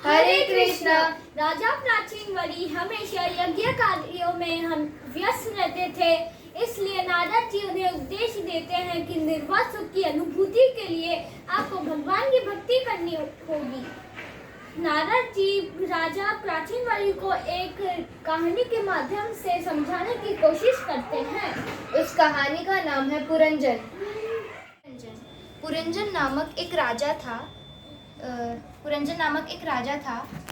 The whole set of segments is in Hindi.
हरे कृष्ण। राजा प्राचीन वली हमेशा यज्ञ कार्यों में हम व्यस्त रहते थे, इसलिए नारद जी उन्हें उपदेश देते हैं कि निर्वाण सुख की अनुभूति के लिए आपको भगवान की भक्ति करनी होगी। नारद जी राजा प्राचीन वली को एक कहानी के माध्यम से समझाने की कोशिश करते हैं। उस कहानी का नाम है पुरंजन। पुरंजन नामक एक राजा था।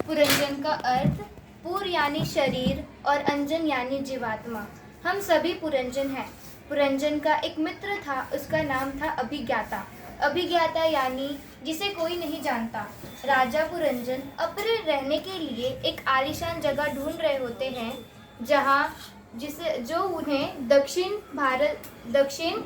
पुरंजन का अर्थ पुर यानी शरीर और अंजन यानी जीवात्मा। हम सभी पुरंजन हैं। पुरंजन का एक मित्र था, उसका नाम था अभिज्ञाता। अभिज्ञाता यानी जिसे कोई नहीं जानता। राजा पुरंजन अपने रहने के लिए एक आलीशान जगह ढूंढ रहे होते हैं, जो उन्हें दक्षिण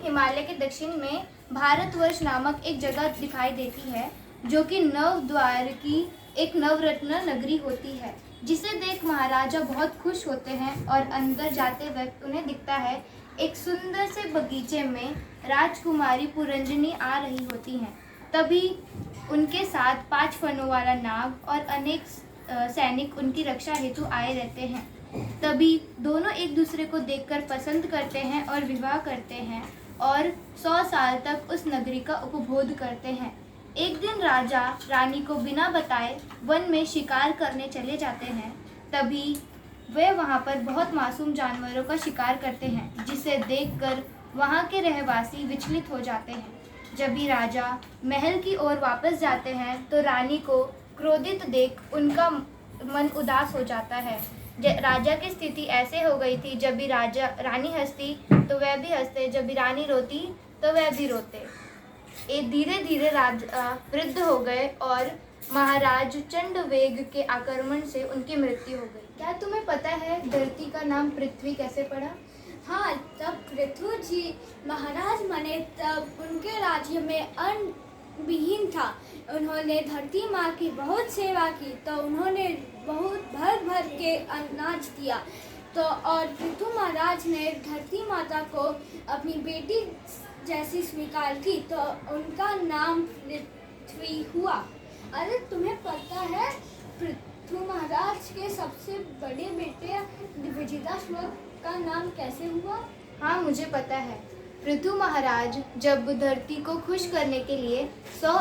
हिमालय के दक्षिण में भारतवर्ष नामक एक जगह दिखाई देती है, जो कि नवद्वार की एक नवरत्न नगरी होती है, जिसे देख महाराजा बहुत खुश होते हैं और अंदर जाते वक्त उन्हें दिखता है एक सुंदर से बगीचे में राजकुमारी पुरंजनी आ रही होती हैं। तभी उनके साथ 5 फनों वाला नाग और अनेक सैनिक उनकी रक्षा हेतु आए रहते हैं। तभी दोनों एक दूसरे को देखकर पसंद करते हैं और विवाह करते हैं और 100 साल तक उस नगरी का उपभोग करते हैं। एक दिन राजा रानी को बिना बताए वन में शिकार करने चले जाते हैं। तभी वे वहां पर बहुत मासूम जानवरों का शिकार करते हैं, जिसे देखकर वहां के रहवासी विचलित हो जाते हैं। जब भी राजा महल की ओर वापस जाते हैं तो रानी को क्रोधित देख उनका मन उदास हो जाता है। राजा की स्थिति ऐसे हो गई थी, जब भी रानी हंसती तो वह भी हंसते, जब भी रानी रोती तो वह भी रोते। धीरे धीरे राजा वृद्ध हो गए और महाराज चंडवेग के आक्रमण से उनकी मृत्यु हो गई। क्या तुम्हें पता है धरती का नाम पृथ्वी कैसे पड़ा? हाँ, जब पृथ्वी जी महाराज बने तब उनके राज्य में अन्न विहीन था। उन्होंने धरती माँ की बहुत सेवा की, तो उन्होंने बहुत भर भर के अनाज दिया। तो और पृथ्वी महाराज ने धरती माता को अपनी बेटी जैसी स्वीकार की, तो उनका नाम पृथ्वी हुआ। अरे तुम्हें पता है पृथ्वी महाराज के सबसे बड़े बेटे विजिताश्व का नाम कैसे हुआ? हाँ, मुझे पता है। पृथु महाराज जब धरती को खुश करने के लिए 100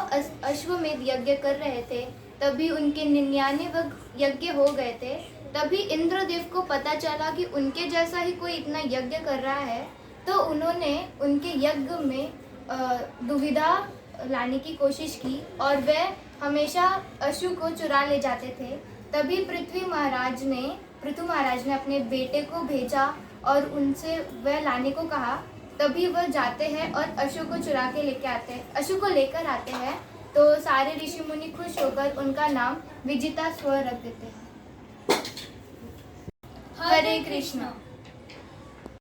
अश्वमेध यज्ञ कर रहे थे, तभी उनके 99 यज्ञ हो गए थे। तभी इंद्रदेव को पता चला कि उनके जैसा ही कोई इतना यज्ञ कर रहा है, तो उन्होंने उनके यज्ञ में दुविधा लाने की कोशिश की और वह हमेशा अश्व को चुरा ले जाते थे। तभी पृथु महाराज ने अपने बेटे को भेजा और उनसे वह लाने को कहा। तभी वह जाते हैं और अश्व को लेकर आते हैं, तो सारे ऋषि मुनि खुश होकर उनका नाम विजिताश्व रख देते हैं। हरे कृष्ण।